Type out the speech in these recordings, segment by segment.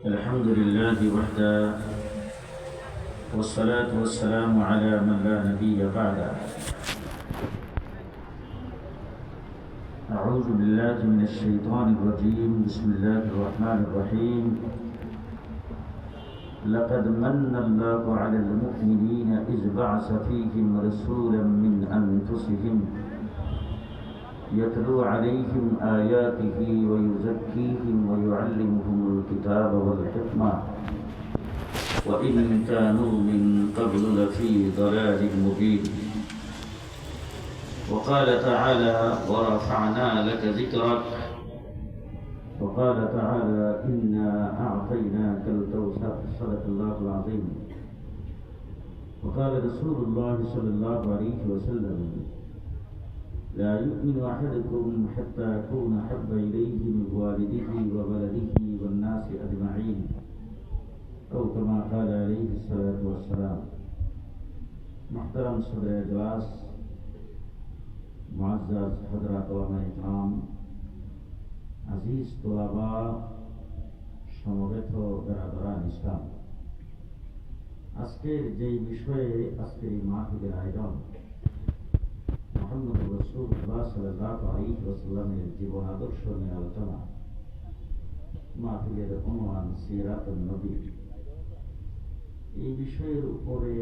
الحمد لله وحده والصلاة والسلام على من لا نبي بعده. أعوذ بالله من الشيطان الرجيم. بسم الله الرحمن الرحيم. لقد من الله على المؤمنين إذ بعث فيهم رسولا من أنفسهم يتلو عليهم آياته ويزكيهم ويعلمهم الكتاب والحكمة وإن كانوا من قبل لفي ضلال مبين. وقال تعالى: ورفعنا لك ذكرك. وقال تعالى: إنا أعطيناك الكوثر. صدق الله العظيم. وقال رسول الله صلى الله عليه وسلم: لا يؤمن أحدكم حتى أكون أحب إليه من والده وولده والناس أجمعين، أو كما قال عليه الصلاة والسلام. محترم صدر اجلاس، মুআজ্জাজ হযরত ওলামায়ে ইকরাম, আজিজ তোলাবা, সমবেত বেরাদরান ইসলাম, আজকের যে বিষয়ে আজকের এই মাহফিলের আয়োজন, মুহাম্মদ রাসূলুল্লাহ সাল্লাল্লাহু আলাইহি ওয়াসাল্লামের জীবন আদর্শ নিয়ে আলোচনা। মাহফিলের অনুমান সিরাতুন নবী। এই বিষয়ের উপরে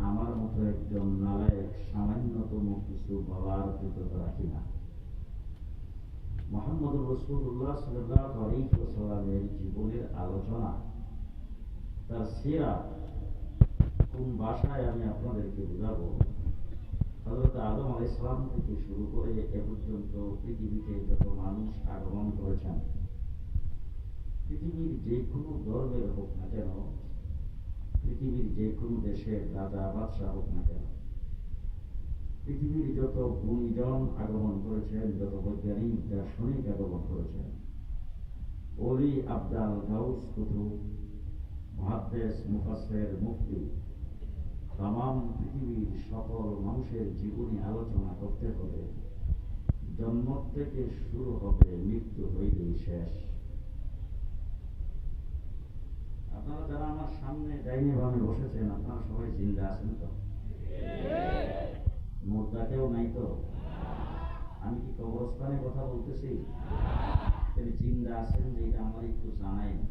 আমার মতো একজন নালায়েক সামান্যতম কিছু বলার যোগ্যতা রাখি না। মুহাম্মদ রাসূলুল্লাহ সাল্লাল্লাহু আলাইহি ওয়াসাল্লামের জীবনের আলোচনা, তার সিরাত কোন ভাষায় আমি আপনাদেরকে বোঝাবো? হযরত আদম আলাইহিস সালাম থেকে শুরু করে এ পর্যন্ত পৃথিবীতে যত মানুষ আগমন করেছেন, পৃথিবীর যে কোনো ধর্মের হোক না কেন, পৃথিবীর যে কোনো দেশের রাজা বাদশাহ হোক না কেন, পৃথিবীর যত গুণীজন আগমন করেছেন, যত বৈজ্ঞানিক দার্শনিক আগমন করেছেন, ওলি, আবদাল, গাউস, কুতুব, মুহাদ্দিস, মুফাসসির, মুফতি, তামাম পৃথিবীর সকল মানুষের জীবনী আলোচনা করতে হলে জন্ম থেকে শুরু হবে, মৃত্যু হইলেই শেষ। আপনারা যারা আমার সামনে ডাইনে বামে বসেছেন, আপনারা সবাই জিন্দা আছেন তো? মুর্দা কেউ নাই তো? আমি কি কবরস্থানে কথা বলতেছি? তাহলে জিন্দা আছেন যে এটা আমার একটু জানাই না।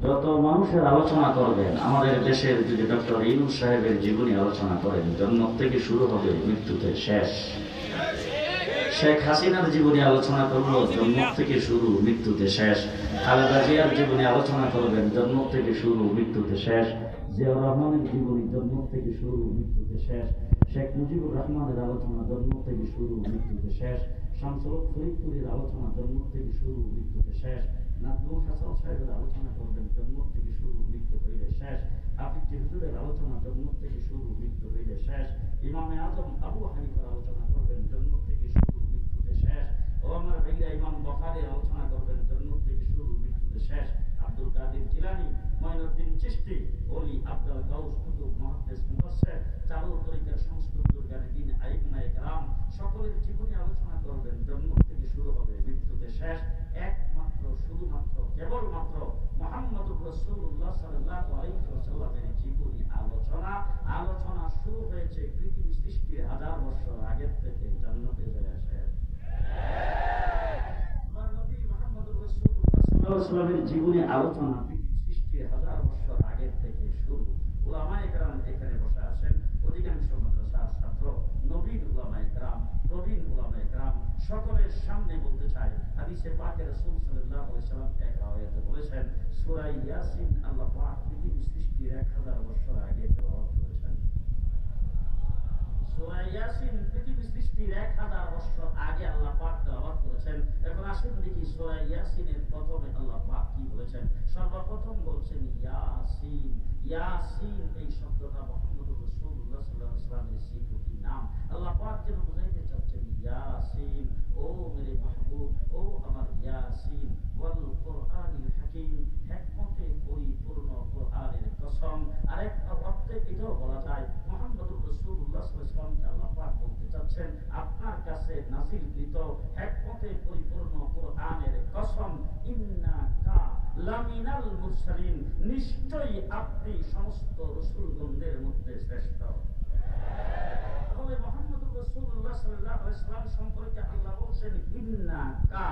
যত মানুষের আলোচনা করবেন, আমাদের দেশের যদি ডক্টর ইউনূস সাহেবের জীবনী আলোচনা করেন, জন্ম থেকে শুরু হবে, মৃত্যুতে শেষ। শেখ হাসিনার জীবনী আলোচনা করলো, জন্ম থেকে শুরু, মৃত্যুতে শেষ। খালেদা জিয়ার জীবনী আলোচনা করবেন, জন্ম থেকে শুরু, মৃত্যুতে শেষ। জিয়াউর রহমানের জীবনী, জন্ম থেকে শুরু, মৃত্যুতে শেষ। শেখ মুজিবুর রহমানের আলোচনা, জন্ম থেকে শুরু, মৃত্যুতে শেষ। শামসুল হক ফরিদপুরের আলোচনা, জন্ম থেকে শুরু, মৃত্যুতে শেষ। নাজমুল হাসান সাহেবের আলোচনা করবেন, জন্ম থেকে শুরু, মৃত্যু হইলে শেষ। হাফিজ হুজুরের আলোচনা, জন্ম থেকে শুরু, মৃত্যু হইলে শেষ। ইমামে আজম আবু হানিফার আলোচনা করবেন, জন্ম থেকে শুরু, মৃত্যুতে শেষ। ও আমার ভাইরা, ইমাম বুখারীর আলোচনা করবেন, জন্ম থেকে শুরু, মৃত্যুতে শেষ। আব্দুল কাদের জিলানী, মঈনুদ্দিন চিশতি, ওলি, আবদাল, গাউস, কুতুব, মুহাদ্দিস, মুফাসসির, চারু তরিকার সংস্কৃত বুজুর্গানে দ্বীন, আইম্মায়ে কেরাম, সকলের জীবনী আলোচনা করবেন, জন্ম থেকে শুরু হবে, মৃত্যুতে শেষ। একমাত্র, শুধুমাত্র, কেবলমাত্র মুহাম্মদুর রাসূলুল্লাহ সাল্লাল্লাহু আলাইহি ওয়াসাল্লামের জীবনী আলোচনা শুরু হয়েছে পৃথিবী সৃষ্টির 1000 বছর আগের থেকে, জান্নাতে যায় শেষ। আমার নবী মুহাম্মদুর রাসূলুল্লাহ সাল্লাল্লাহু আলাইহি ওয়াসাল্লামের জীবনী আলোচনা পৃথিবী সৃষ্টির 1000 বছর আগের থেকে শুরু। উলামায়ে কেরাম এখানে বসে আছেন, অধিকাংশ মাদ্রাসার ছাত্র, নবীর উলামায়ে কেরাম, প্রবীণ উলামায়ে কেরাম, সকলের সামনে বলতে চাই, হাদিসে পাকে রাসূল সাল্লাল্লাহু আলাইহি ওয়াসাল্লাম এক আয়াতে বলেছেন, সূরা ইয়াসিন আল্লাহ পাক পৃথিবী সৃষ্টির 1000 বছর আগে তেলাওয়াত করেছেন। সূরা ইয়াসিন পৃথিবী সৃষ্টির 1000 বছর আগে আল্লাহ পাক তেলাওয়াত করেছেন। এখন আসুন দেখি সূরা ইয়াসিনের প্রথমে আল্লাহ পাক কি বলেছেন। সর্বপ্রথম বলছেন ইয়াসিন। ইয়াসিন এই শব্দটা মুহাম্মদুর রাসূলুল্লাহ সাল্লাল্লাহু আলাইহি ওয়াসাল্লামের সিফতি নাম। আল্লাহ পাক যেন বুঝাইতে চাচ্ছেন, ইয়াসিন, ও মেরে মাহবুব, ও আমার ইয়াসিন, ওয়াল কুরআনিল হাকীম, হিকমতে পরিপূর্ণ কোরআনের কসম। আরেকটা অর্থে এটাও বলা যায়, মুহাম্মদুর রাসূলুল্লাহ সাল্লাল্লাহু আলাইহি ওয়াসাল্লামকে আল্লাহ পাক বলতে চাচ্ছেন, আপনার কাছে নাযিলকৃত হিকমতে পরিপূর্ণ কোরআনের কসম, ইন্নাকা লামিনাল মুরসালিন, নিশ্চয়ই আপনি সমস্ত রাসূলগণদের মধ্যে শ্রেষ্ঠ। তাহলে মুহাম্মদুর রাসূলুল্লাহ সাল্লাল্লাহু আলাইহি ওয়াসাল্লাম সম্পর্কে আল্লাহ বলেন ইন্নাকা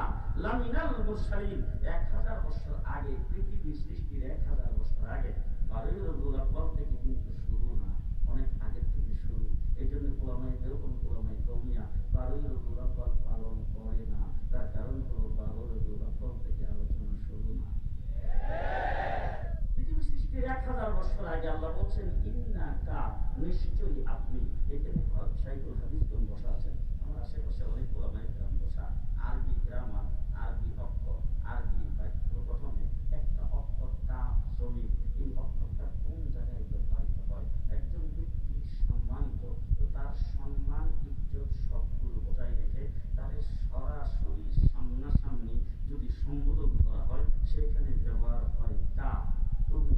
লামিনাল মুরসালিন। 1000 বছর আগে, পৃথিবী সৃষ্টির 1000 বছর আগে, 12 রবিউল আউয়াল থেকে কিন্তু শুরু না, অনেক আগে থেকে শুরু। এই জন্য উলামায়ে দেওবন্দ, উলামায়ে কওমিয়া 12 রবিউল আউয়াল পালন করে না। তার কারণ হলো 12 রবিউল আউয়াল থেকে আলোচনা শুরু না। পৃথিবী সৃষ্টির 1000 বছর আগে আল্লাহ বলছেন ইন্নাকা, নিশ্চয়ই আপনি। এখানে শাইখুল হাদিসগণ বসা আছেন, আমার আশেপাশে অনেক ওলামায়ে কেরাম বসা। আরবি গ্রামার, আরবি অক্ষর, আরবি বাক্য গঠনে একটা অক্ষর কা জমির, এই অক্ষরটা কোন জায়গায় ব্যবহৃত হয়? একজন ব্যক্তি সম্মানিত, তো তার সম্মান ইজ্জত সবগুলো বজায় রেখে তার সরাসরি সামনাসামনি যদি সম্বোধন করা হয়, সেখানে ব্যবহার হয় কা, তুমি,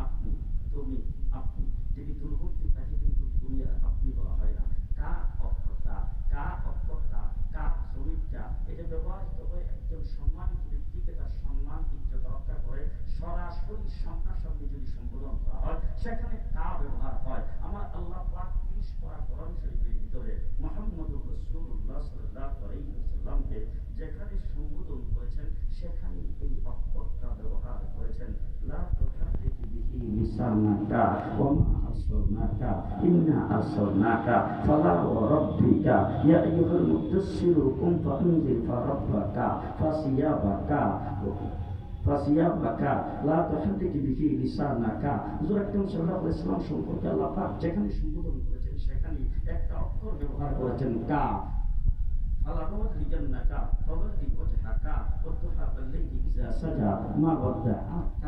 আপনি, তুমি, আপনি। যদি দূরবর্তী থাকে কিন্তু তুমি আর আপনি বলা হয় না। কা অক্ষরটা, কা অক্ষরটা, কা জমিরটা, এটা ব্যবহৃত হয় একজন সম্মানিত ব্যক্তিকে তার সম্মান ইজ্জত রক্ষা করে সরাসরি সামনাসামনি যদি সম্বোধন করা হয়, সেখানে কা ব্যবহার হয়। আমার আল্লাহ পাক 30 পারা কোরআন শরীফের ভিতরে মুহাম্মদুর রাসূলুল্লাহ সাল্লাল্লাহু আলাইহি ওয়াসাল্লামকে যেখানে সম্বোধন করেছেন, সেখানে এই অক্ষরটা ব্যবহার করেছেন। লা তুহাররিক বিহি লিসানাকা ওয়া মা আরসালনাকা ইন্না আরসালনাকা ফালা ওয়া রাব্বিকা ইয়া আইয়ুহাল মুদাসসিরু কুম ফাআনজির ফারাব্বাকা ফাসিয়াবাকা লা তুহাররিক বিহি লিসানাকা। হুজুর আকরাম সাল্লাল্লাহু আলাইহি ওয়াসাল্লাম সম্পর্কে আল্লাহ পাক যেখানে সম্বোধন করেছেন, সেখানে একটা অক্ষর ব্যবহার করেছেন কা। على روض جنك فولي وجهك والضحى بالليل إذا سجى ما ودعك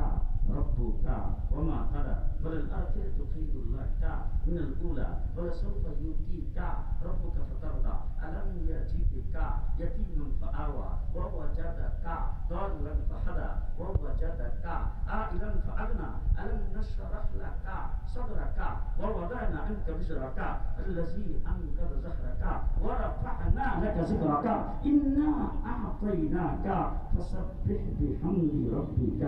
ربك وما قلى وللآخرة خير لك من الأولى ولسوف يؤتيك ربك فترضى ألم يجدك يتيما فآوى ووجدك ضالا فهدى ووجدك عائلا فأغنى ألم نشرح لك صدرك ووضعنا عنك وزرك الذي أنقض ظهرك ورفعنا لك ذكرك إنا أعطيناك فسبح بحمد ربك।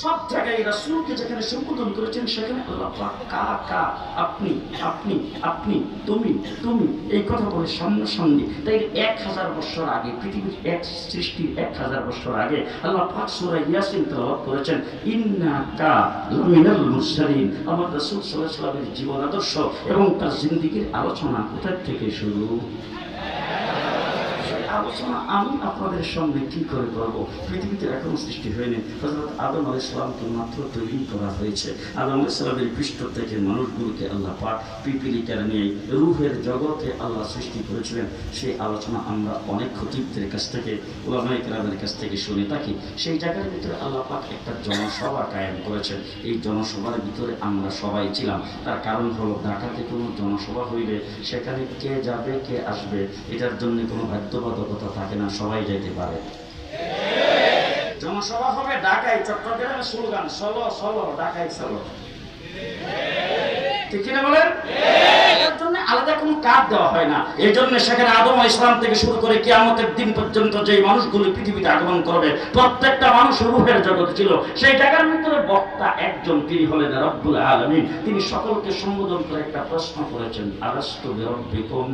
সব জায়গায় রাসূলকে যেখানে সম্বোধন করেছেন, সেখানে আল্লাহ পাক কা কা, আপনি, আপনি, আপনি, তুমি, তুমি, এই কথা বলে সামনাসামনি। তাই 1000 বছর আগে, পৃথিবীর সৃষ্টির 1000 বছর আগে আল্লাহ পাক সূরা ইয়াসিন তেলাওয়াত করেছেন ইন্নাকা লামিনাল মুরসালিন। আমার রাসূল সাল্লাল্লাহু আলাইহি ওয়াসাল্লামের জীবন আদর্শ এবং তার জিন্দেগীর আলোচনা কোথা থেকে শুরু? আলোচনা আমি আপনাদের সামনে কি করে করব? পৃথিবীতে এখনো সৃষ্টি হয়নি। হযরত আদম আলাইহিস সালামকে মাত্র তৈরি করা হয়েছে। আদম আলাইহিস সালামের পৃষ্ঠ থেকে মানুষগুলোকে আল্লাহ পাক পিপিলিকার নিয়ে রূহের জগতে আল্লাহ সৃষ্টি করেছিলেন। সেই আলোচনা আমরা অনেক খতিবদের কাছ থেকে, উলামায়ে কেরামের কাছ থেকে শুনে থাকি। সেই জায়গার ভিতরে আল্লাহ পাক একটা জনসভা কায়েম করেছেন। এই জনসভার ভিতরে আমরা সবাই ছিলাম। তার কারণ হলো, ঢাকাতে কোনো জনসভা হইলে সেখানে কে যাবে কে আসবে এটার জন্য কোনো বাধ্যবাধকতা থাকে না, সবাই যেতে পারে। জনসভা হবে ঢাকায়, চট্টগ্রামে স্লোগান চলো চলো ঢাকায় চলো, ঠিক কিনা বলেন? এর জন্য আলাদা কোনো কাজ দেওয়া হয় না। এই জন্য সেখানে আদম আলাইহিস সালাম থেকে শুরু করে কিয়ামতের দিন পর্যন্ত যে মানুষগুলো পৃথিবীতে আগমন করবে, প্রত্যেকটা মানুষ রূহের জগতে ছিল। সেই জায়গার ভিতরে বক্তা একজন, তিনি হলেন রব্বুল আলামিন। তিনি সকলকে সম্বোধন করে একটা প্রশ্ন করেছেন, আলাস্তু বিরব্বিকুম,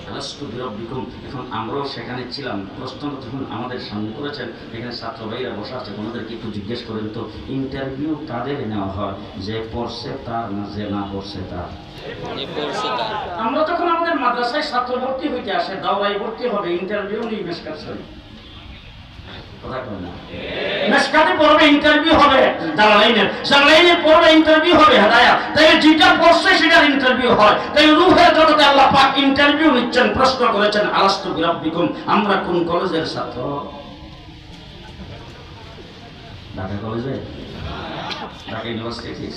আলাস্তু বিরব্বিকুম। এখন আমরাও সেখানে ছিলাম। প্রশ্নটা যখন আমাদের সামনে করেছেন, এখানে ছাত্র ভাইরা বসা আছে, ওনাদেরকে একটু জিজ্ঞেস করেন তো, ইন্টারভিউ কাদের নেওয়া হয়? যে পড়ছে তার, না যে না পড়ছে তার? আমরা যখন আমাদের মাদ্রাসায় ছাত্র ভর্তি হইতে আসে, দাওরাই ভর্তি হবে, ইন্টারভিউ নেই মেসকার সরি কথা কয় না। মেসকাতে পড়বে ইন্টারভিউ হবে, জালালাইনের জালালাইনের পড়বে ইন্টারভিউ হবে হেদায়েত। তাই যেটা পড়ছে সেটার ইন্টারভিউ হয়। তাই রূহের জগতে আল্লাহ পাক ইন্টারভিউ নিচ্ছেন, প্রশ্ন করেছেন আলাস্তু বিরাব্বিকুম, আমরা কোন কলেজের ছাত্র? ঢাকা কলেজে, ঢাকা ইউনিভার্সিটি,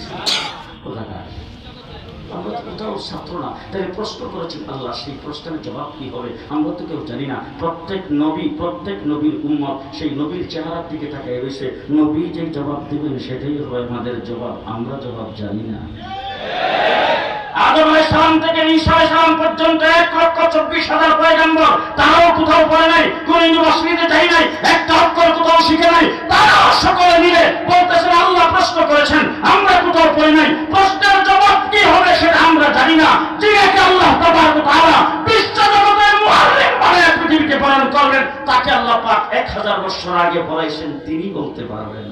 কোথাকার? আমরা তো কোথাও ছাত্র না। তাই প্রশ্ন করেছেন আল্লাহ, সেই প্রশ্নের জবাব কি হবে আমরা তো কেউ জানি না। প্রত্যেক নবী, প্রত্যেক নবীর উম্মত সেই নবীর চেহারার দিকে তাকিয়ে রয়েছে। নবী যে জবাব দিবেন সেটাই হবে আমাদের জবাব, আমরা জবাব জানি না। আদম আলাইহিস সালাম থেকে ঈসা আলাইহিস সালাম পর্যন্ত 1,24,000 পয়গম্বর, তারাও কোথাও পড়ে নাই, কোন ইউনিভার্সিটিতে যাই নাই, একটা অক্ষর কোথাও শিখে নাই, তারাও সকলে মিলে বলতেছেন আল্লাহ প্রশ্ন করেছেন, আমরা কোথাও পড়ে নাই, প্রশ্নের জবাব কি হবে সেটা আমরা জানি না। যিনাকে আল্লাহ তাবারক ওয়া তাআলা বিশ্ব জগতের মুআল্লিম বানায় পৃথিবীকে প্রেরণ করবেন, তাকে আল্লাহ পাক 1000 বছর আগে পড়াইছেন, তিনি বলতে পারবেন।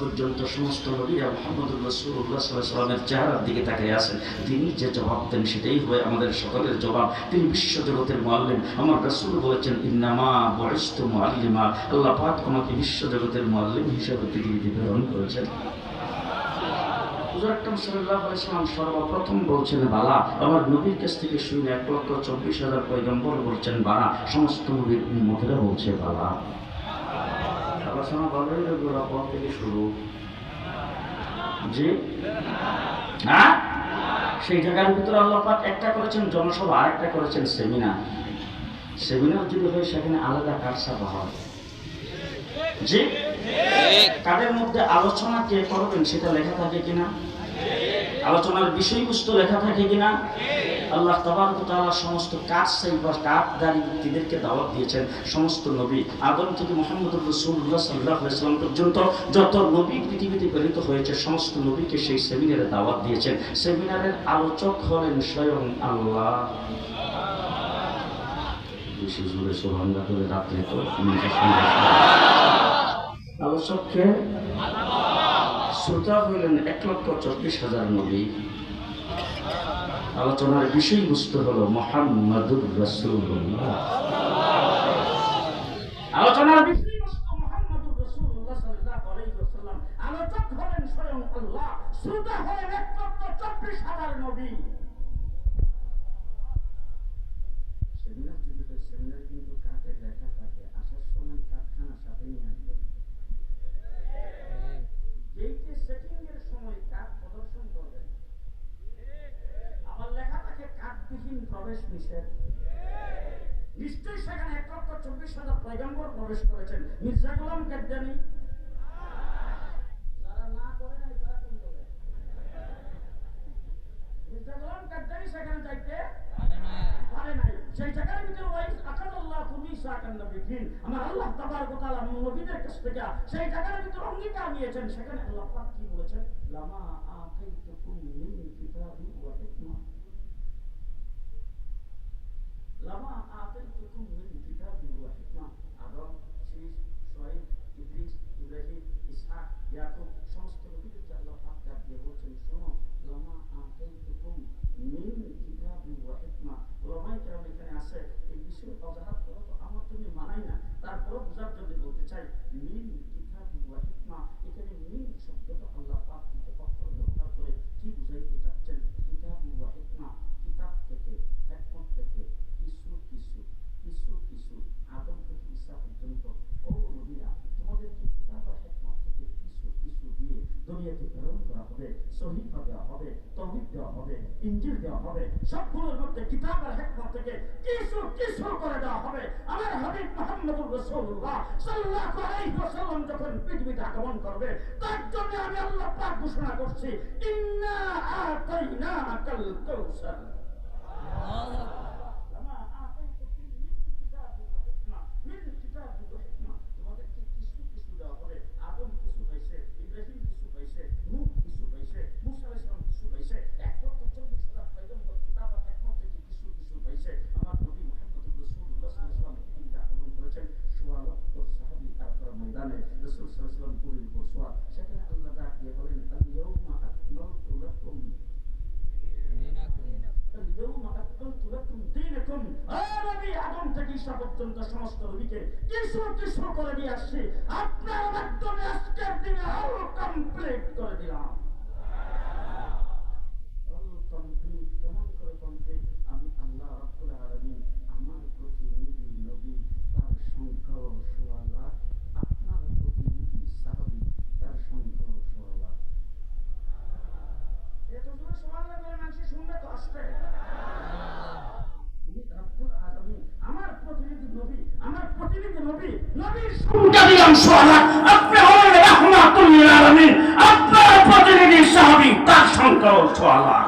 পর্যন্ত সমস্ত নবীরা মুহাম্মদুর রাসূলুল্লাহ সাল্লাল্লাহু আলাইহি ওয়াসাল্লামের চেহারার দিকে তাকিয়ে আছেন, তিনি যে জবাব দেন সেটাই হয় আমাদের সকলের জবাব। তিনি বিশ্ব জগতের মুআল্লিম। আমার রাসূল বলেছেন ইন্নামা বুইসতু মুআল্লিমা, আল্লাহ পাক আমাকে বিশ্ব জগতের মুআল্লিম হিসেবে পৃথিবীতে প্রেরণ করেছেন। হুজুর আকরাম সাল্লাল্লাহু আলাইহি ওয়াসাল্লাম সর্বপ্রথম বলছেন বালা, আমার নবীর কাছ থেকে শুনে 1,24,000 পয়গম্বর বলছেন বালা, সমস্ত নবীর উম্মতেরা বলছে বালা। আলোচনা ভালোই গোড়া পথ থেকে শুরু, জি হ্যাঁ। সেই জায়গার ভিতরে আল্লাহ পাক একটা করেছেন জনসভা, আরেকটা করেছেন সেমিনার। সেমিনার যদি হয় সেখানে আলাদা কাটছাপা হয়, জি। কাদের মধ্যে আলোচনা কে করবেন সেটা লেখা থাকে কিনা, আলোচনার বিষয়বস্তু লেখা থাকে কিনা। আল্লাহ তাবারক ওয়া তাআলা সমস্ত কাজদারি ব্যক্তিদেরকে দাওয়াত দিয়েছেন। সমস্ত নবী আদম থেকে মুহাম্মদুর রাসূলুল্লাহ সাল্লাল্লাহু আলাইহি ওয়াসাল্লাম পর্যন্ত যত নবী পৃথিবীতে প্রেরিত হয়েছে সমস্ত নবীকে সেই সেমিনারে দাওয়াত দিয়েছেন। সেমিনারের আলোচক হলেন স্বয়ং আল্লাহ। বেশি জোরে সুবহানাল্লাহ করে রাত্রে তো আলোচককে শ্রোতা হইলেন 1,24,000 নবী। আলোচনার বিষয়বস্তু হলো মুহাম্মাদুর রাসূলুল্লাহ। আলোচনার বিষয়বস্তু মুহাম্মাদুর রাসূলুল্লাহ সাল্লাল্লাহু আলাইহি ওয়াসাল্লাম। আলোচক হলেন স্বয়ং আল্লাহ, শ্রোতা হলেন 1,24,000 নবী। সেমিনার যদি হয়, সেমিনার কিন্তু কাকে লেখা থাকে, আসার সময় কারখানা সাথে নিয়ে আসবেন। যেইকে সেটিং এর সময় কার্ড প্রদর্শন করবেন, আমার লেখা থাকে কার্ডবিহীন প্রবেশ নিষেধ। নিশ্চয়ই সেখানে 1,24,000 পয়গম্বর প্রবেশ করেছেন। মির্জা গোলাম কাদিয়ানী যারা না করে নাই তারা কোন বলে? মির্জা গোলাম কাদিয়ানী সেখানে যাইতে পারে নাই। সেই জায়গার ভিতরে ওয়াইজ আকাদাল্লাহু মিসাকান নবিয়্যিন, আমার আল্লাহ তাবারক ওয়া তাআলা নবীদের কাছ থেকে সেই জায়গার ভিতরে অঙ্গীকার নিয়েছেন। সেখানে আল্লাহ পাক কি বলেছেন? লামা আতাইতুকুম মিন কিতাবিন ওয়া হিকমা, লামা আতাইতুকুম মিন কিতাবিন ওয়া হিকমা। আদম, শীস, শুআয়ব, ইদ্রিস, ইব্রাহিম, ইসহাক, ইয়াকুব সমস্ত নবীদেরকে আল্লাহ পাক ডাক দিয়ে বলছেন, শোনো, লামা আতাইতুকুম মিন কিতাবিন ওয়া হিকমা। ওলামায়ে কেরাম এখানে আছে, এই বিষয়ে অজাহাত করা তো আমার জন্য মানাই না, তারপরও বোঝার জন্য বলতে চাই, মিন কিতাবিন ওয়া হিকমা, এখানে মিন শব্দটা আল্লাহ পাক দুটো অক্ষর ব্যবহার করে কি বুঝাইতে চাচ্ছেন? কিতাবিন ওয়া হিকমা, কিতাব থেকে, হিকমত থেকে, কিছু কিছু কিছু কিছু আদম থেকে ঈসা পর্যন্ত ও নবীরা, তোমাদেরকে কিতাব আর হিকমত থেকে কিছু কিছু দিয়ে দুনিয়াতে প্রেরণ করা হবে, সহিফা দেওয়া হবে, তাওহীদ দেওয়া হবে, ইনজিল দেওয়া হবে। সবগুলোর মধ্যে কিতাব আর হিকমত থেকে কিছু কিছু করে দেওয়া হবে। আমার হাবিব মুহাম্মদুর রাসূলুল্লাহ সাল্লাল্লাহু আলাইহি ওয়াসাল্লাম যখন পৃথিবীতে আগমন করবে, তার জন্য আমি আল্লাহ পাক ঘোষণা করছি, ইন্না আতাইনাকাল কাউসার। তোমাদেরকে কিছু কিছু দেওয়া হবে। আদম কিছু পাইছে, ইব্রাহিম কিছু পাইছে, নূহ কিছু পাইছে, মূসা আলাইহিস সালাম কিছু পাইছে, 1,24,000 পয়গম্বর কিতাব আর হিকমত থেকে কিছু কিছু পাইছে। আমার নবী মুহাম্মদুর রাসূলুল্লাহ সাল্লাল্লাহু আলাইহি ওয়াসাল্লাম পৃথিবীতে আগমন করেছেন। 16 লক্ষ সাহাবী আরফার ময়দানে রাসূল সাল্লাল্লাহু আলাইহি ওয়াসাল্লাম পুরীর উপর সওয়ার। সেখানে আল্লাহ ডাক দিয়ে বলেন, আল-ইয়াউমা আকমালতু লাকুম আদম থেকে ঈসা পর্যন্ত সমস্ত নবীকে কিছু কিছু করে দিয়ে আসছি। আপনার মাধ্যমে আজকের দিনে অল কমপ্লিট করে দিলাম। অল কমপ্লিট কেমন করে কমপ্লিট? আমি আল্লাহ রাব্বুল আলামিন আমার প্রতিনিধি নবী, তার সংখ্যা 16 লাখ, আপনার প্রতিনিধি সাহাবী, তার সংখ্যা 16 লাখ। এত জোরে সুবহানাল্লাহ বলে মানুষ শুনবে তো আসতে। আমার প্রতিনিধি নবী, আমার প্রতিনিধি নবী, নবীর সংখ্যা দিলাম 16 লাখ। আপনি হলেন রাহমাতুল লিল আলামিন, আপনার প্রতিনিধি সাহাবী, তার সংখ্যা সুবহানাল্লাহ।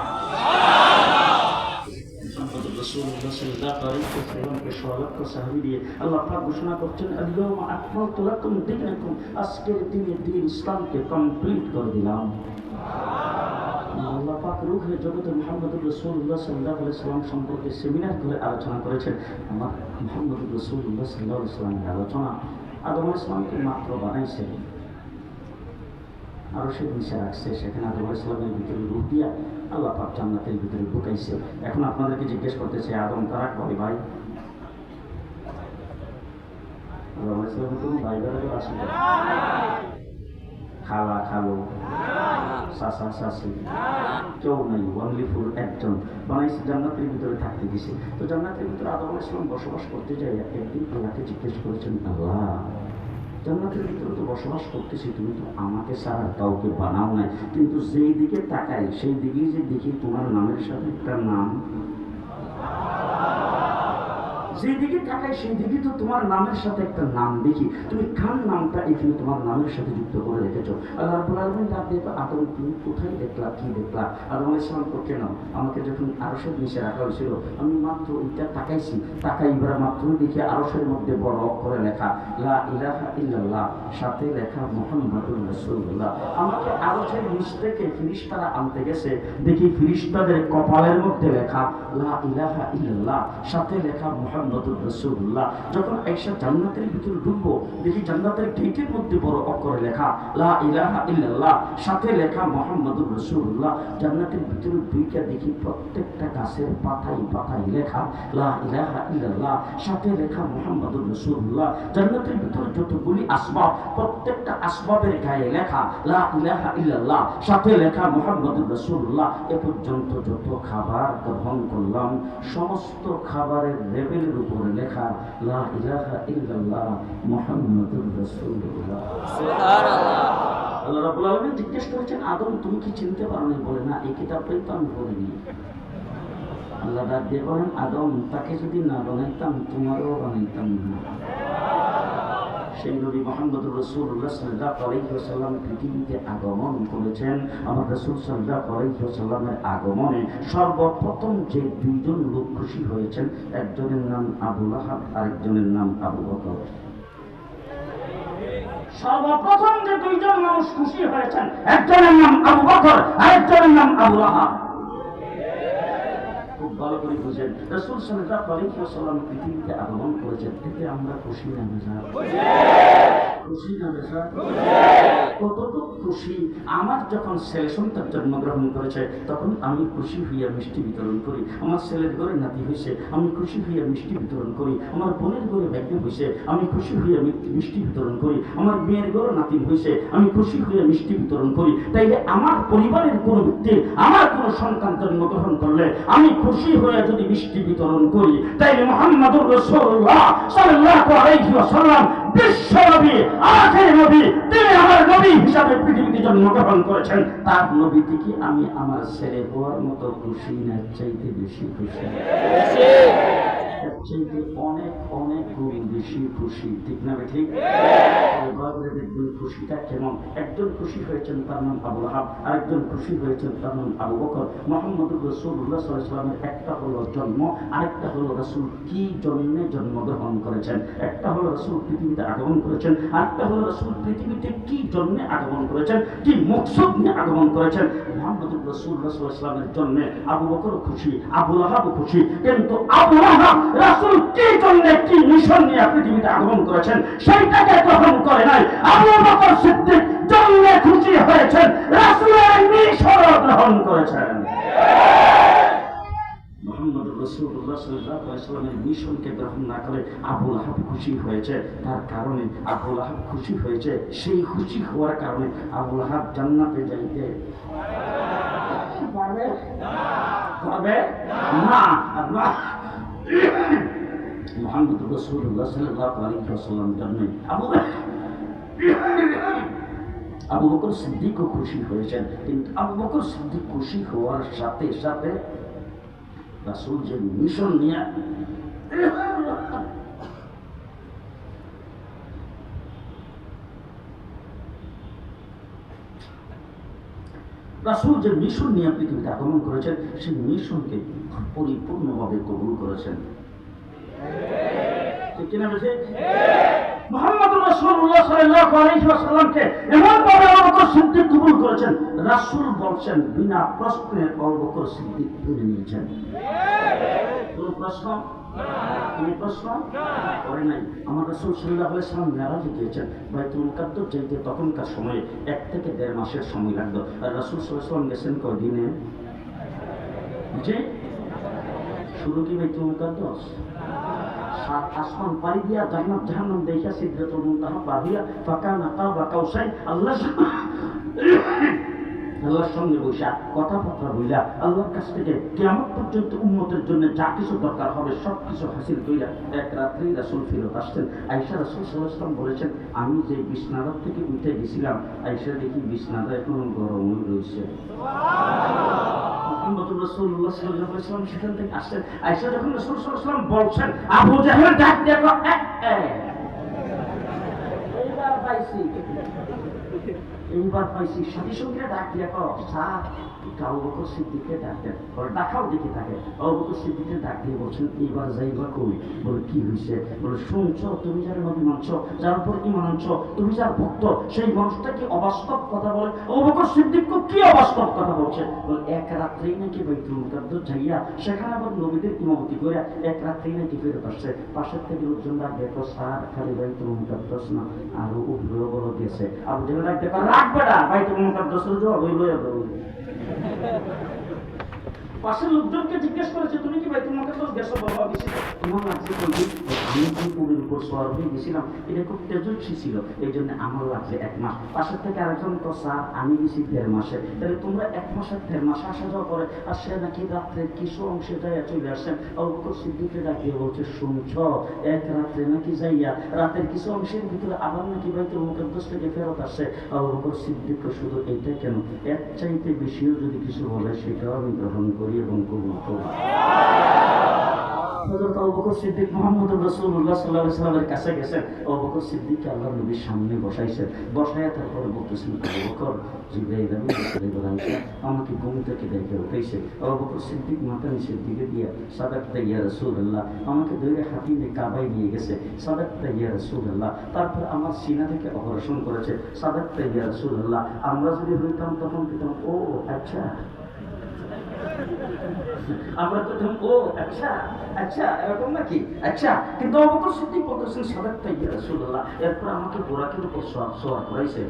আল্লাহ পাক ঘোষণা করছেন আল-ইয়াওমা আকমালতু লাকুম দীনাকুম, আজকের দিনে দ্বীন ইসলামকে কমপ্লিট করে দিলাম। আল্লাহ পাক রূহে জগতে মুহাম্মদুর রাসূলুল্লাহ সাল্লাল্লাহু আলাইহি ওয়াসাল্লাম সম্পর্কে সেমিনার করে আলোচনা করেছেন। আমার মুহাম্মদুর রাসূলুল্লাহ সাল্লাল্লাহু আলাইহি ওয়াসাল্লামের আলোচনা আদম আলাইহিস সালামকে মাত্র বানাইছে, আরো সে নিচে রাখছে, সেখানে আদম আলাইহিস সালামের ভিতরে রূহ দিয়া আল্লাহ পাক জান্নাতের ভিতরে ঢুকাইছে। এখন আপনাদেরকে জিজ্ঞেস করতেছে আদম তারা কয় ভাই? আদম আলাইহিস সালামের কোনো ভাই বেড়ালে আসে না, খালা খালো চাচা চাচি কেউ নাই, অনলি ফুল একজন বানাইছে, জান্নাতের ভিতরে থাকতে দিছে। তো জান্নাতের ভিতরে আদম আলাইহিস সালাম বসবাস করতে যায়, একদিন আল্লাহকে জিজ্ঞেস করেছেন আল্লাহ জান্নাতের ভিতরে তো বসবাস করতেছি, তুমি তো আমাকে ছাড়া কাউকে বানাও নাই, কিন্তু যেই দিকে তাকাই সেই দিকেই যে দেখি তোমার নামের সাথে একটা নাম, যেদিকে তাকাই সেই দিকে তো তোমার নামের সাথে একটা নাম দেখি, তুমি কার নামটা এখানে তোমার নামের সাথে যুক্ত করে রেখেছো? আল্লাহ রাব্বুল আলামিন ডাক দিয়ে আদম তুমি কোথায় দেখলা, কি দেখলা? আদম আলাইহিস সালাম কেন আমাকে যখন আরশের নিচে রাখা হয়েছিল আমি মাত্র ওইটা তাকাইছি, তাকাইবার মাত্রই দেখি আরশের মধ্যে বড় অক্ষরে লেখা লা ইলাহা ইল্লাল্লাহ, সাথে লেখা মুহাম্মাদুর রাসূলুল্লাহ। আমাকে আরশের নিচ থেকে ফেরেশতারা আনতে গেছে, দেখি ফেরেশতাদের কপালের মধ্যে লেখা লা ইলাহা ইল্লাল্লাহ, সাথে লেখা মুহাম্মাদুর রাসূলুল্লাহ। যখন আয়েশা জান্নাতের ভিতরে ঢুকবো দেখি জান্নাতের গেটের মধ্যে বড় অক্ষরে লেখা লা ইলাহা ইল্লাল্লাহ, সাথে লেখা মুহাম্মাদুর রাসূলুল্লাহ। জান্নাতের ভিতরে ঢুকে দেখি প্রত্যেকটা গাছের পাতায় পাতায় লেখা লা ইলাহা ইল্লাল্লাহ, সাথে লেখা মুহাম্মাদুর রাসূলুল্লাহ। জান্নাতের ভিতরে যতগুলি আসবাব প্রত্যেকটা আসবাবের গায়ে লেখা লা ইলাহা ইল্লাল্লাহ, সাথে লেখা মুহাম্মাদুর রাসূলুল্লাহ। এ পর্যন্ত যত খাবার গ্রহণ করলাম সমস্ত খাবারের লেবেলের উপরে লেখা লা ইলাহা ইল্লাল্লাহ মুহাম্মাদুর রাসূলুল্লাহ। সুবহানাল্লাহ। আল্লাহ রাব্বুল আলামিন জিজ্ঞেস করেছেন আদম তুমি কি চিনতে পারো না? বলে না, এই কিতাবটাই তো আমি পড়িনি। আল্লাহ ডাক দিয়ে বলেন আদম তাকে যদি না বানাইতাম তোমারও বানাইতাম না। সেই নবী মুহাম্মদুর রাসূলুল্লাহ সাল্লাল্লাহু আলাইহি ওয়াসাল্লাম পৃথিবীতে আগমন করেছেন। আমার রাসূল সাল্লাল্লাহু আলাইহি ওয়াসাল্লামের আগমনে সর্বপ্রথম যে দুইজন লোক খুশি হয়েছেন, একজনের নাম আবু লাহাব, আরেকজনের নাম আবু বকর। সর্বপ্রথম যে দুইজন মানুষ খুশি হয়েছেন, একজনের নাম আবু বকর, আরেকজনের নাম আবু লাহাব। খুব ভালো করে বুঝেন, রাসূল সাল্লাল্লাহু আলাইহি ওয়াসাল্লাম পৃথিবীতে আগমন করেছেন, এতে আমরা খুশি না বেজার? খুশি না বেজার? কতটুকু খুশি! আমার যখন ছেলে সন্তান জন্মগ্রহণ করেছে তখন আমি খুশি হইয়া মিষ্টি বিতরণ করি। আমার ছেলের ঘরে নাতি হয়েছে আমি খুশি হইয়া মিষ্টি বিতরণ করি। আমার বোনের ঘরে ভাগ্য হয়েছে আমি খুশি হইয়া মিষ্টি বিতরণ করি। আমার মেয়ের ঘরে নাতি হয়েছে আমি খুশি হইয়া মিষ্টি বিতরণ করি। তাইলে আমার পরিবারের কোনো ব্যক্তি আমার কোনো সন্তান জন্মগ্রহণ করলে আমি খুশি হয়ে যদি মিষ্টি বিতরণ করি, তাইলে মুহাম্মাদুর রাসূলুল্লাহ সাল্লাল্লাহু আলাইহি ওয়াসাল্লাম বিশ্ব নবী, আখেরি নবী, তিনি আমার নবী হিসাবে পৃথিবীতে জন্মগ্রহণ করেছেন। তার নবী থেকে আমি আমার ছেলে হওয়ার মতো খুশি না, চাইতে বেশি খুশি, চাইতে অনেক অনেক গুণ বেশি খুশি। ঠিক না ঠিক? দেখবেন খুশিটা কেমন। একজন খুশি হয়েছেন তার নাম আবু লাহাব, আরেকজন খুশি হয়েছেন তার নাম আবু বকর। মুহাম্মদুর রাসূলুল্লাহ সাল্লাল্লাহু আলাইহি ওয়াসাল্লামের একটা হলো জন্ম, আরেকটা হলো রাসূল কি জন্যে জন্মগ্রহণ করেছেন। একটা হলো রাসূল পৃথিবীতে আগমন করেছেন, আরেকটা হলো রাসূল পৃথিবীতে কি জন্যে আগমন করেছেন, কি মকসদ নিয়ে আগমন করেছেন। মুহাম্মদুর রাসূলুল্লাহ সাল্লাল্লাহু আলাইহি ওয়াসাল্লামের জন্য আবু বকর খুশি, আবু লাহাব খুশি, কিন্তু আবু লাহাব রাসূল কি জন্যে কি মিশন নিয়ে পৃথিবীতে আগমন করেছেন সেইটাকে গ্রহণ করে নাই। আবু বকর সিদ্দিক জন্মে খুশি হয়েছেন, রাসূলের মিশন গ্রহণ করেছেন। মুহাম্মদুর রাসূলুল্লাহ সাল্লাল্লাহু আলাইহি ওয়াসাল্লামের মিশনকে গ্রহণ না করে আবু লাহাব খুশি হয়েছে। তার কারণে আবু লাহাব খুশি হয়েছে, সেই খুশি হওয়ার কারণে আবু লাহাব জান্নাতে যাইতে পারবে না। মুহাম্মদুর রাসূলুল্লাহ সাল্লাল্লাহু আলাইহি ওয়াসাল্লামের জন্য আবু বকর সিদ্দিকও খুশি হয়েছেন, কিন্তু আবু বকর সিদ্দিক খুশি হওয়ার সাথে সাথে রাসূল যে মিশন নিয়ে রাসূল যে মিশন নিয়ে পৃথিবীতে আগমন করেছেন সেই মিশনকে পরিপূর্ণভাবে কবুল করেছেন। ঠিক কিনা বলছে? মুহাম্মদুর রাসূলুল্লাহ সাল্লাল্লাহু আলাইহি ওয়াসাল্লামকে এমনভাবে আবু বকর সিদ্দিক কবুল করেছেন, রাসূল বলছেন বিনা প্রশ্নে আবু বকর সিদ্দিক মেনে নিয়েছেন। কোনো প্রশ্ন? কোনো প্রশ্ন করে নাই। আমার রাসূল সাল্লাল্লাহু আলাইহি ওয়াসাল্লাম মেরাজে গিয়েছেন, বাইতুল মুকাদ্দাস যাইতে তখনকার সময়ে 1 থেকে 1.5 মাসের সময় লাগতো। আর রাসূল সাল্লাল্লাহু আলাইহি ওয়াসাল্লাম গেছেন কয়দিনে? যে শুরু কি বাইতুল মুকাদ্দাস, 7 আসমান পাড়ি দিয়া জান্নাত জাহান্নাম দেখা সিদরাতুল মুনতাহা পাহিয়া ফাকানা কাবা কাউসাইন আল্লাহর সঙ্গে বসা কথাবার্তা বইলা আল্লাহর কাছ থেকে কিয়ামত পর্যন্ত উম্মতের জন্য যা কিছু দরকার হবে সব কিছু হাসিল কইরা এক রাত্রি রাসূল ফেরত আসছেন। আয়েশা রাসূল সাল্লাল্লাহু আলাইহি ওয়াসাল্লাম বলেছেন, আমি যে বিছনাদার থেকে উঠে গেছিলাম, আয়েশা দেখি বিছনাটা এখনো গরমই রয়েছে। মুহাম্মদুর রাসূলুল্লাহ সাল্লাল্লাহু আলাইহি ওয়াসাল্লাম সেখান থেকে আসছেন। আয়েশা যখন রাসূল সাল্লাল্লাহু আলাইহি ওয়াসাল্লাম বলছেন, আবু জাহেল ডাক দেখো, এইবার পাইছি সাথী সঙ্গীরা ডাক দেখো, আবু বকর সিদ্দিককে ডাক দেন, ডাকাও দেখে থাকে। আবু বকর সিদ্দিককে ডাক দিয়ে বলছেন, এইবার যাইবা কই? বলে কি হয়েছে? বলে শুনছো তুমি যার নবী মানছ, যার উপর ঈমান আনছ, তুমি যার ভক্ত, সেই মানুষটা কি অবাস্তব কথা বলে? আবু বকর সিদ্দিক কি অবাস্তব কথা বলছে? বলে এক রাত্রেই নাকি বাইতুল মুকাদ্দাস যাইয়া সেখানে আবার নবীদের ইমামতি করে এক রাত্রেই নাকি ফেরত আসছে। পাশের থেকে লোকজন ডাক দেখো, স্যার খালি বাইতুল মুকাদ্দাস না আরো উপরে বড় গেছে। আবু জাহেল ডাক দেখো, রাখবে না বাইতুল মুকাদ্দাসের জবাব হইল। পাশের লোকজনকে জিজ্ঞেস করেছে, তুমি কি বাইতুল মুকাদ্দাস গেছো? বাবা গেছি। তোমার লাগছে কই? আমি কি পুরীর উপর সওয়ার হয়ে গেছিলাম, এটা খুব তেজস্বী ছিল, এই জন্য আমার লাগছে 1 মাস। পাশের থেকে আরেকজন তো, স্যার আমি গেছি 1.5 মাসে। তাহলে তোমরা 1 মাসের 1.5 মাস আসা যাওয়া করে, আর সে নাকি রাত্রের কিছু অংশে যাইয়া চলে আসছেন। আবু বকর সিদ্দিককে ডাকিয়ে বলছে, শুনছ এক রাত্রে নাকি যাইয়া রাতের কিছু অংশের ভিতরে আবার নাকি বাইতুল মুকাদ্দাস থেকে ফেরত আসছে। আবু বকর সিদ্দিক শুধু এইটা কেন, এর চাইতে বেশিও যদি কিছু বলে সেটাও আমি গ্রহণ করি এবং কবুল করি। হযরত আবু বকর সিদ্দিক মুহাম্মদুর রাসূলুল্লাহ সাল্লাল্লাহু আলাইহি ওয়াসাল্লামের কাছে গেছেন। আবু বকর সিদ্দিককে আল্লাহর নবীর সামনে বসাইছেন। বসায়া তারপরে বলতেছেন, আবু বকর জিবরাইল আলাইহিস আমাকে ঘুম থেকে ডেকে উঠাইছে। আবু বকর সিদ্দিক মাথা নিচের দিকে দিয়া, সাদাকতা ইয়া রাসূলুল্লাহ, আমাকে ধরে হাতিয়ে কাবায় নিয়ে গেছে। সাদাকতা ইয়া রাসূলুল্লাহ, তারপর আমার সিনা থেকে অপারেশন করেছে। সাদাকতা ইয়া রাসূলুল্লাহ, আমরা যদি হইতাম তখন পেতাম, ও আচ্ছা, আমরা তো ও আচ্ছা আচ্ছা এরকম নাকি, আচ্ছা। কিন্তু আবু বকর সিদ্দিক বলতেছেন, সাদাকতা ইয়া রাসূলুল্লাহ, এরপর আমাকে বোরাকের উপর সওয়ার করাইছে।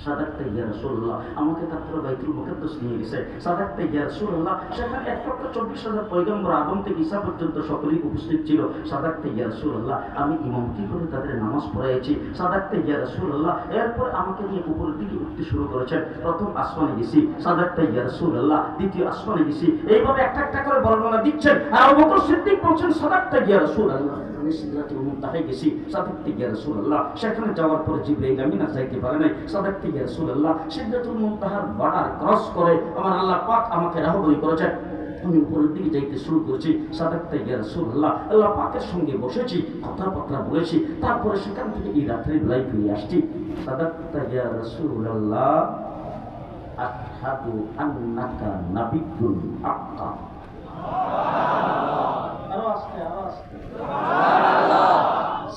সাদাকতা ইয়া রাসূলুল্লাহ, আমাকে তারপরে বাইতুল মুকাদ্দাস নিয়ে গেছে। সাদাকতা ইয়া রাসূলুল্লাহ, সেখানে 1,24,000 পয়গম্বর আদম থেকে ঈসা পর্যন্ত সকলেই উপস্থিত ছিল। সাদাকতা ইয়া রাসূলুল্লাহ, আমি ইমামতি করে তাদের নামাজ পড়াইছি। সাদাকতা ইয়া রাসূলুল্লাহ, এরপর আমাকে নিয়ে উপরের দিকে উঠতে শুরু করেছেন। প্রথম আসমানে গেছি, সাদাকতা ইয়া রাসূলুল্লাহ, দ্বিতীয় আসমানে গেছি। এইভাবে একটা একটা করে বর্ণনা দিচ্ছেন। আর আবু বকর সিদ্দিক বলছেন, সাদাকতা ইয়া রাসূলুল্লাহ, সিদরাতুল মুনতাহায় গেছি। সাদাকতা ইয়া রাসূলুল্লাহ, সেখানে যাওয়ার পরে জিবরাইল আমিন আর যাইতে পারে নাই। সাদাকতা ইয়া রাসূলুল্লাহ, সিদরাতুল মুনতাহার বর্ডার ক্রস করে আমার আল্লাহ পাক আমাকে রাহবরি করেছেন। আমি উপরের দিকে যাইতে শুরু করেছি। সাদাকতা ইয়া রাসূলুল্লাহ, আল্লাহ পাকের সঙ্গে বসেছি, কথাবার্তা বলেছি। তারপরে সেখান থেকে এই রাত্রে বেলায় ফিরে আসছি। সাদাকতা ইয়া রাসূলুল্লাহ, আশহাদু আন্নাকা নাবিয়্যুন হাক্কা।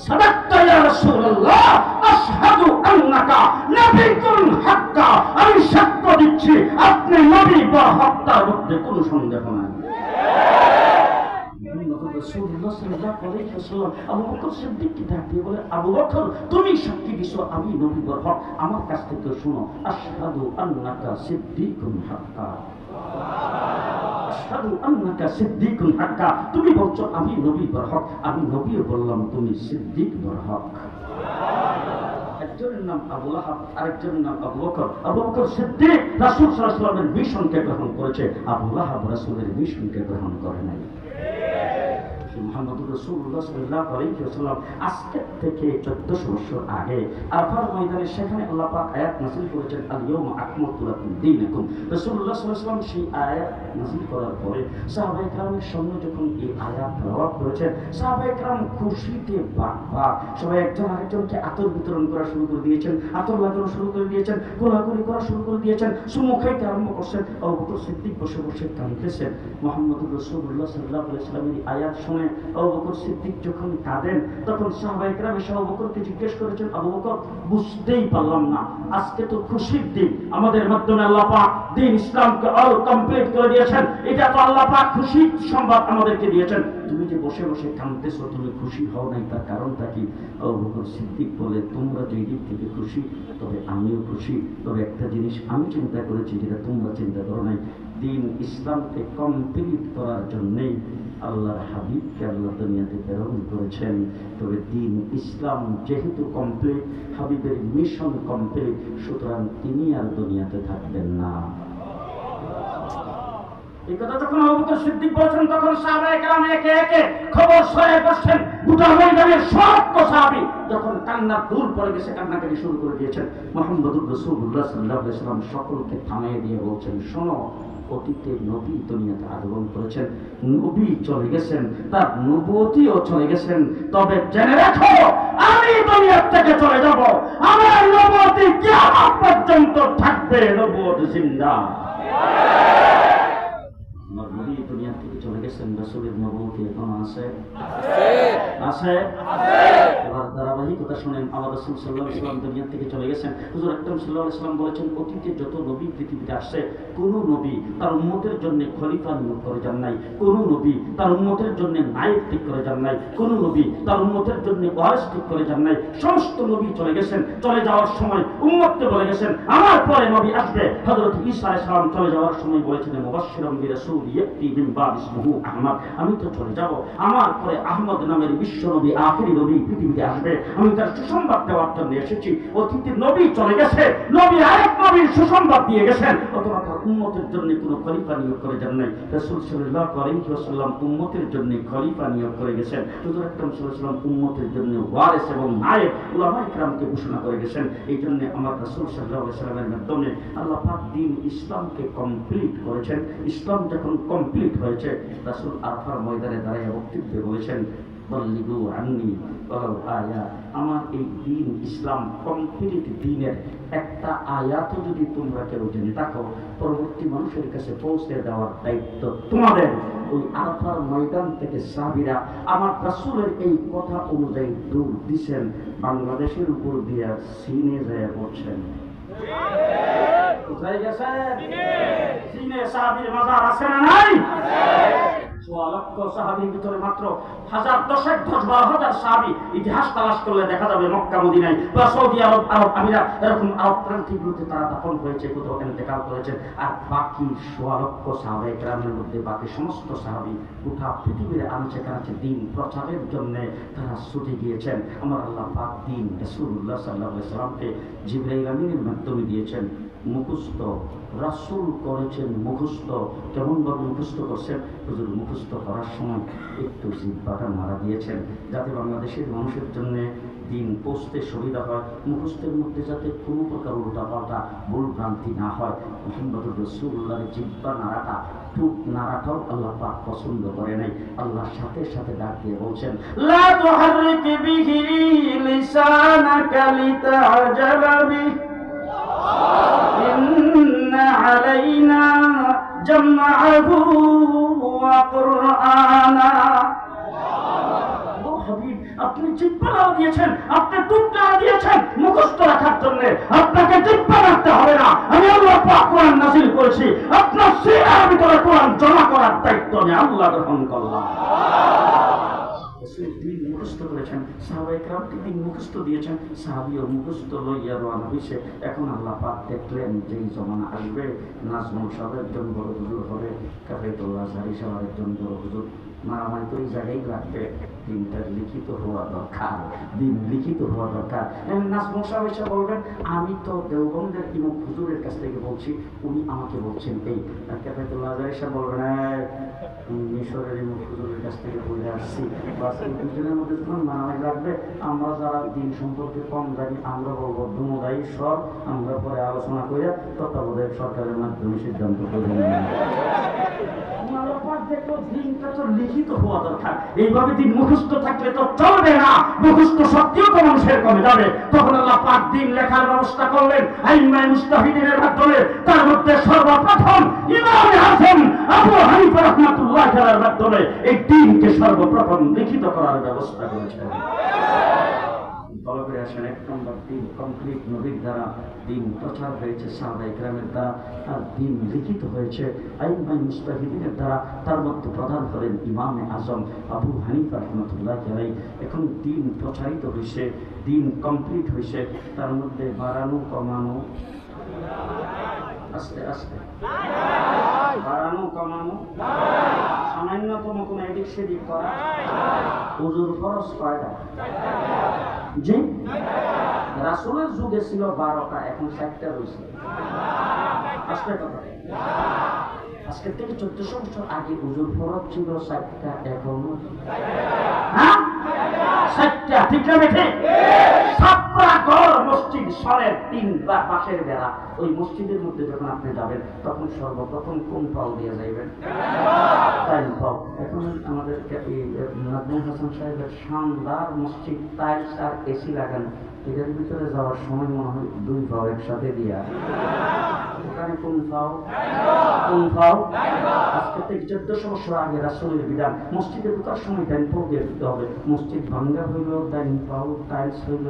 সাদাকতা ইয়া রাসূলুল্লাহ, আশহাদু আন্নাকা নাবিয়্যুন হাক্কা, আমি সাক্ষ্য দিচ্ছি আপনি নবী বা হত্যার মধ্যে কোনো সন্দেহ নাই। রাসূলুল্লাহ সাল্লাল্লাহু আলাইহি ওয়াসাল্লাম আবু বকর সিদ্দিককে ডাক দিয়ে বলে, আবু বকর তুমি সাক্ষী দিছো আমি নবী বর হক, আমার কাছ থেকে শুনো, আশহাদু আন্নাকা সিদ্দিকুন হাক্কা। আশহাদু আন্নাকা সিদ্দিকুন হাক্কা, তুমি বলছো আমি নবী বর হক, আমি নবীও বললাম তুমি সিদ্দিক বর হক। একজনের নাম আবু লাহাব, আরেকজনের নাম আবু বকর। আবু বকর সিদ্দিক রাসূল সাল্লাল্লাহু আলাইহি ওয়াসাল্লামের মিশনকে গ্রহণ করেছে, আবু লাহাব রাসূলের মিশনকে গ্রহণ করে নাই। মুহাম্মদুর রাসূলুল্লাহ সাল্লাল্লাহু আলাইহি ওয়াসাল্লাম আজকে থেকে 1400 বছর আগে আরাফার ময়দানে সেখানে আল্লাহ পাক আয়াত নাযিল করেছেন, আল ইয়াউমা আকমালতু লাকুম দীনাকুম। রাসূলুল্লাহ সাল্লাল্লাহু আলাইহি ওয়াসাল্লাম সেই আয়াত নাযিল করার পরে সাহাবায়ে কেরামের সামনে যখন এই আয়াত তেলাওয়াত করেছেন, সাহাবায়ে কেরাম খুশিতে বাকবাক, সবাই একজন আরেকজনকে আতর বিতরণ করা শুরু করে দিয়েছেন, আতর লাগানো শুরু করে দিয়েছেন, কোলাকুলি করা শুরু করে দিয়েছেন, চুমু খাইতে আরম্ভ করছেন। আবু বকর সিদ্দিক বসে বসে কাঁদতেছেন। মুহাম্মদুর রাসূলুল্লাহ সাল্লাল্লাহু আলাইহি ওয়াসাল্লামের আয়াত শুনে আবু বকর সিদ্দিক যখন কাঁদেন, তখন সাহাবায়ে কেরাম এসে আবু বকরকে জিজ্ঞেস করেছেন, আবু বকর বুঝতেই পারলাম না, আজকে তো খুশির দিন, আমাদের মাধ্যমে আল্লাহ পাক দ্বীন ইসলামকে অল কমপ্লিট করে দিয়েছেন, এটা তো আল্লাহ পাক খুশির সংবাদ আমাদেরকে দিয়েছেন, তুমি যে বসে বসে কাঁদতেছো, তুমি খুশি হও নাই, তার কারণটা কি? আবু বকর সিদ্দিক বলে, তোমরা যেই দিক থেকে খুশি, তবে আমিও খুশি, তবে একটা জিনিস আমি চিন্তা করেছি যেটা তোমরা চিন্তা করো নাই, দ্বীন ইসলামকে কমপ্লিট করার জন্যেই আল্লাহর হাবিবকে আল্লাহ দুনিয়াতে প্রেরণ করেছেন। তবে দ্বীন ইসলাম যেহেতু কমপ্লিট, হাবিবের মিশন কমপ্লিট, সুতরাং তিনি আর দুনিয়াতে থাকবেন না। এই কথা যখন আবু বকর সিদ্দিক বলেছেন, তখন সাহাবায়ে কেরাম একে একে খবর ছড়িয়ে পড়ছেন। গোটা ময়দানের সব সাহাবী যখন কান্নার দুল পড়ে গেছে, কান্নাকাটি শুরু করে দিয়েছেন। মুহাম্মদুর রাসূলুল্লাহ সাল্লাল্লাহু আলাইহি ওয়াসাল্লাম সকলকে থামিয়ে দিয়ে বলছেন, শোনো, অতীতে নবী দুনিয়াতে আগমন করেছেন, নবী চলে গেছেন, তার নবুয়তিও চলে গেছেন, তবে জেনে রাখো আমি দুনিয়া থেকে চলে যাব, আমার নবুয়তি কিয়ামত পর্যন্ত থাকবে, নবুয়ত জিন্দা। আমার নবী দুনিয়া থেকে চলে গেছেন, রাসূলের নবুয়তি এখনো আছে আছে। এবার ধারাবাহিকতা শুনেন, আমার রাসূল সাল্লাল্লাহু আলাইহি ওয়াসাল্লাম দুনিয়া থেকে চলে গেছেন। হুজুর আকরাম সাল্লাল্লাহু আলাইহি ওয়াসাল্লাম বলেছেন, অতীতে যত নবী পৃথিবীতে আসছে, কোন নবী তার উম্মতের জন্য খলিফা নিয়োগ করে যান নাই, কোন নবী তার উম্মতের জন্য নায়েব ঠিক করে যান নাই, কোন নবী তার উম্মতের জন্য ওয়ারিস ঠিক করে যান নাই। সমস্ত নবী চলে গেছেন, চলে যাওয়ার সময় উম্মতকে বলে গেছেন, আমার পরে নবী আসবে। হযরত ঈসা আলাইহিস সালাম চলে যাওয়ার সময় বলেছেন, মুবাশশিরাম বিরাসূল ইয়াতি মিন বাদি ইসমুহু আহমদ, আমি তো চলে যাব, আমার পরে আহমদ নামের বিশ্ব নবী, আখিরি নবী পৃথিবীতে আসবে, আমি তার সুসংবাদ দেওয়ার জন্য এসেছি। অতীতে নবী চলে গেছে, নবী আরেক নবীর সুসংবাদ দিয়ে গেছেন, অথবা তার উম্মতের জন্য কোনো খলিফা নিয়োগ করে যান নাই। রাসূল সাল্লাল্লাহু আলাইহি ওয়াসাল্লাম উম্মতের জন্য খলিফা নিয়োগ করে গেছেন। হুজুর আকরাম সাল্লাল্লাহু আলাইহি ওয়াসাল্লাম উম্মতের জন্য ওয়ারিস এবং নায়েব উলামায়ে কেরামকে ঘোষণা করে গেছেন। এই জন্য আমার রাসূল সাল্লাল্লাহু আলাইহি ওয়াসাল্লামের মাধ্যমে আল্লাহ পাক দ্বীন ইসলামকে কমপ্লিট করেছেন। ইসলাম যখন কমপ্লিট হয়েছে, রাসূল আরাফার ময়দানে দাঁড়িয়ে বক্তব্যে বলেছেন, বল্লিগু আন্নি ওয়ালাউ আয়া, আমার এই দ্বীন ইসলাম কমপ্লিট দ্বীনের একটা আয়াতও যদি তোমরা কেউ জেনে থাকো, পরবর্তী মানুষের কাছে পৌঁছে দেওয়ার দায়িত্ব তোমাদের। ওই আরাফার ময়দান থেকে সাহাবীরা আমার রাসূলের এই কথা অনুযায়ী দৌড় দিছেন, বাংলাদেশের উপর দিয়ে চীনে যায় পড়ছেন। কোথায় গেছে? চীনে সাহাবীর মাজার আছে না নাই? লক্ষ সাহাবীর ভিতরে মাত্র 10,000-10,000 সাহাবী ইতিহাস তালাশ করলে দেখা যাবে মক্কা মদিনায় বা সৌদি আরব, আরব আমিরাত, এরকম আরব প্রান্তিগুলোতে তারা দাফন হয়েছে, কোথাও ইন্তেকাল করেছেন। আর বাকি 1.5 লক্ষ সাহাবায়ে কেরামের মধ্যে বাকি সমস্ত সাহাবী গোটা পৃথিবীর আনাচে কানাচে দ্বীন প্রচারের জন্য তারা ছুটে গিয়েছেন। আমার আল্লাহ পাক দ্বীন রাসূলুল্লাহ সাল্লাল্লাহু আলাইহি ওয়াসাল্লামকে জিবরাইল আমিনের মাধ্যমে দিয়েছেন মুখস্থ। রাসূল করেছেন মুখস্থ। কেমনভাবে মুখস্থ করছেন? হুজুর মুখস্থ করার সময় একটু জিহ্বাটা মারা দিয়েছেন, যাতে বাংলাদেশের মানুষের জন্য দিন পৌঁছতে সুবিধা হয়, মুখস্থের মধ্যে যাতে কোনো প্রকার উল্টাপাল্টা ভুল ভ্রান্তি না হয়। মুহাম্মদুর রাসূলুল্লাহর জিহ্বা নাড়াটা, টুক নাড়াটাও আল্লাহ পাক পছন্দ করে নাই। আল্লাহ সাথে সাথে ডাক দিয়ে বলছেন, লা তুহাররিক বিহি লিসানাকা লিতা'জালা বিহি ইন্না আলাইনা জামআহু ওয়া কুরআনা। ও হাবিব, আপনি জিহ্বা দিয়েছেন, আপনি টুকরা দিয়েছেন মুখস্থ রাখার জন্য, আপনাকে জিহ্বা রাখতে হবে না। আমি আল্লাহ পাক কোরআন নাযিল করেছি, আপনার সিনার ভিতরে কোরআন জমা করার দায়িত্ব আমি আল্লাহ গ্রহণ করলাম। দিন মুখস্থ করেছেন, সাহাবায়ে কেরাম দিন মুখস্থ দিয়েছেন, সাহাবীও মুখস্থ লইয়া রওনা হইছে। এখন আল্লাহ পাক দেখলেন যে এই জমানা আসবে, নাজমুল সাহেব একজন বড় হুজুর হবে, কাফেতুল্লাহ আজহারী সাহেব একজন বড় হুজুর, মারামারি তো এই জায়গায় লাগবে। দিনটা লিখিত হওয়া দরকার, দিন লিখিত হওয়া দরকার। নাজমুল সাহেব এসে বলবেন আমি তো দেওবন্দের ইমাম হুজুরের কাছ থেকে বলছি, উনি আমাকে বলছেন এই। আর কেফায়েতুল্লাহ আজহারী সাহেব বলবেন মিশরের ইমাম হুজুরের কাছ থেকে বলে আসছি। বাস এই দুজনের মধ্যে যখন মারামারি লাগবে, আমরা যারা দিন সম্পর্কে কম জানি আমরা বলবো দুনোদায়ী সব, আমরা পরে আলোচনা করে তত্ত্বাবধায়ক সরকারের মাধ্যমে সিদ্ধান্ত করে নেব। দিনটা তো লিখিত হওয়া দরকার। এইভাবে দিন মুখস্থ থাকলে তো চলবে না, মুখস্থ সত্যিও তো মানুষের কমে যাবে। তখন আল্লাহ পাক দিন লেখার ব্যবস্থা করলেন আইম্মায়ে মুজতাহিদিনের মাধ্যমে। তার মধ্যে সর্বপ্রথম ইমাম আযম আবু হানিফা রাহমাতুল্লাহ আলাইহির মাধ্যমে এই দিনকে সর্বপ্রথম লিখিত করার ব্যবস্থা করেছেন। তলবে আসেন 1 নম্বর দিন কমপ্লিট নবীর দ্বারা দিন প্রচার হয়েছে, সাহাবায়ে কেরামের দ্বারা, আর দিন লিখিত হয়েছে আইম্মায়ে মুজতাহিদিনের দ্বারা। তার মধ্যে প্রধান হলেন ইমামে আজম আবু হানিফা রাহমাতুল্লাহ আলাইহি। এখন দিন প্রচারিত হয়েছে, দিন কমপ্লিট হয়েছে। তার মধ্যে বাড়ানো কমানো, আস্তে আস্তে বাড়ানো কমানো, সামান্যতম কোনো এদিক সেদিক করা। হুজুর ফরজ কয়টা? জি, রাসূলের যুগে ছিল 12টা, এখন 60টা রয়েছে। আজকে কথা, আজকে থেকে 1400 বছর আগে হুজুর ফরজ ছিল 60টা, এখন 60টা। ঠিক না বেঠে? সাতটা ঘর মসজিদ সরের 3 বা পাশের বেড়া। ওই মসজিদের মধ্যে যখন আপনি যাবেন তখন সর্বপ্রথম কোন পাও দিয়ে যাইবেন? টাইল পাও। এখন আমাদের নাজমুল হাসান সাহেবের শানদার মসজিদ, টাইলস আর এসি লাগানো, এটার ভিতরে যাওয়ার সময় মনে হয় 2 পাও একসাথে দিয়া। ওখানে কোন পাও? কোন পাও? আজকে থেকে 1400 বছর আগে রাসূলের বিধান, মসজিদে ঢোকার সময় ডাইন পাও দিয়ে ঢুকতে হবে। মসজিদ ভাঙ্গা হইল ডাইন পাও, টাইলস হইল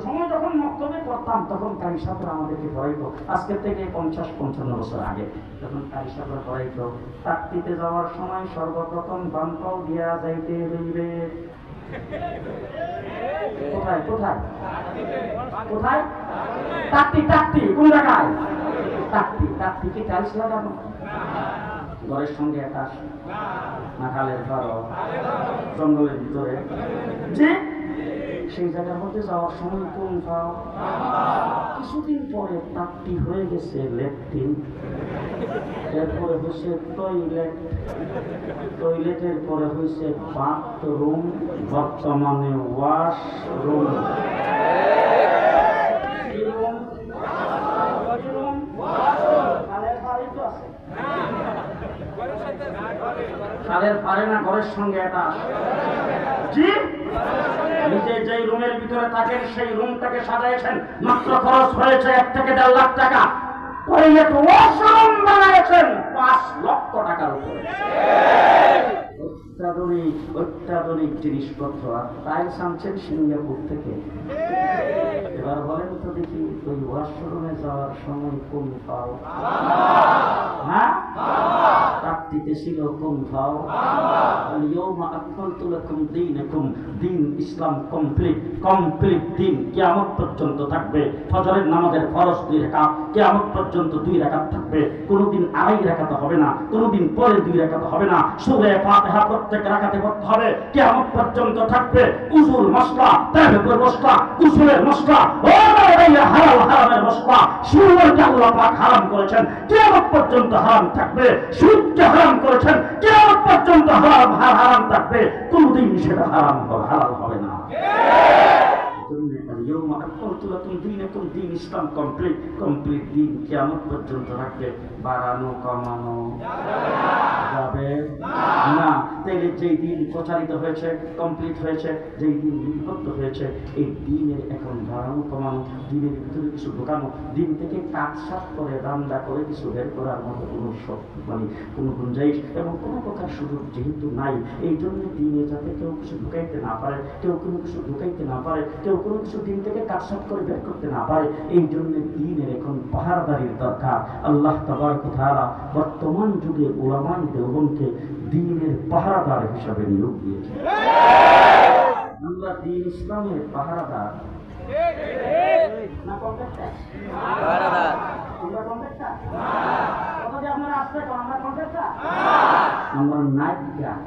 সময় যখন মক্তবে করতাম তখন কারি সাহেবরা আমাদেরকে পড়াইতো। আজকে থেকে 50-55 বছর আগে যখন কারি সাহেবরা পড়াইতো, তাকতিতে যাওয়ার সময় সর্বপ্রথম বাম পাও দিয়া যাইতে হইবে। কোথায় কোথায় কোথায়? তাকতি তাকতি কোন জায়গায়? তাকতি তাকতি কি টাইলস লাগানো? ঘরের সঙ্গে আকাশ না খালের পাড় জঙ্গলের ভিতরে, যে সেই জায়গার মধ্যে যাওয়ার সময় কোন পাও? কিছুদিন পরে তাকতি হয়ে গেছে ল্যাট্রিন, এরপরে হয়েছে টয়লেট, টয়লেটের পরে হয়েছে বাথরুম, বর্তমানে ওয়াশরুম। খালের পারে না ঘরের সঙ্গে এটা। জি, নিজে যেই রুমের ভিতরে থাকেন সেই রুমটাকে সাজাইছেন, মাত্র খরচ হয়েছে 1 থেকে 1.5 লাখ টাকা। টয়লেট ওয়াশরুম বানাইছেন 5 লক্ষ টাকার উপরে। অত্যাধুনিক অত্যাধুনিক জিনিসপত্র। আর টাইলস আনছেন সিঙ্গাপুর থেকে। এবার বলেন তো দেখি ওই ওয়াশরুমে যাওয়ার সময় কোন পাও? হ্যাঁ, তাকতিতে ছিল কোন পাও? আল-ইয়াওমা আকমালতু লাকুম দীনাকুম, দিন ইসলাম কমপ্লিট, কমপ্লিট দিন কিয়ামত পর্যন্ত থাকবে। ফজরের নামাজের ফরজ 2 রাকাত, কিয়ামত পর্যন্ত 2 রাকাত থাকবে। কোনদিন 2.5 রাকাত হবে না, কোনদিন পরে 2 রাকাত হবে না। সূরা ফাতিহা প্রত্যেক রাকাতে পড়তে হবে, কিয়ামত পর্যন্ত থাকবে। উযুর মশলা, তাওয়াফের মশলা, কুসুলের মশলা, ও ভাইয়া হালাল হারামের মশলা, সুরকে আল্লাহ পাক হারাম করেছেন, কিয়ামত পর্যন্ত হারাম থাকবে। সুদকে হারাম করেছেন, কিয়ামত পর্যন্ত হারাম থাকবে। কোনদিন সেটা হারাম হবে, হালাল হবে না। দিন ইসলাম কমপ্লিট, কমপ্লিট দিন কিয়ামত পর্যন্ত থাকবে। বাড়ানো কমানো যাবে না। তাইলে যেই দিন প্রচারিত হয়েছে, কমপ্লিট হয়েছে, যেই দিন লিপিবদ্ধ হয়েছে, এই দিনের এখন বাড়ানো কমানো, দিনের ভিতরে কিছু ঢোকানো, দিন থেকে কাটসাট করে রান্না করে কিছু বের করার মতো কোনো কোনো গুঞ্জাইশ এবং কোনো প্রকার সুযোগ যেহেতু নাই, এই জন্য দিনে যাতে কেউ কিছু ঢুকাইতে না পারে, কেউ কোনো কিছু ঢুকাইতে না পারে, কেউ কোনো কিছু দিন থেকে কাটসাট করে বের করতে না পারে, এই জন্য দিনের এখন পাহারাদারির দরকার। আল্লাহ তাবারক ওয়া তাআলা বর্তমান যুগে উলামায়ে দেওবন্দকে দিনের পাহারাদার হিসাবে নিয়োগ দিয়েছেন। আমরা দিন ইসলামের পাহারাদার না কন্ট্রাক্টর? পাহারাদার। আমরা কন্ট্রাক্টর? কথা যে আপনারা আসতে আমরা আমরা নাইট গার্ড,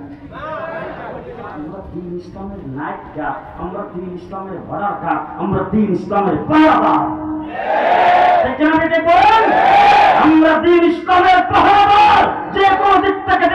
আমরা দিন ইসলামের নাইট গার্ড, আমরা দিন ইসলামের হরার গার্ড, আমরা দিন ইসলামের পাহারাদার। আমরা দিন ইসলামের পাহারাদার, যে কোনো দিক থেকে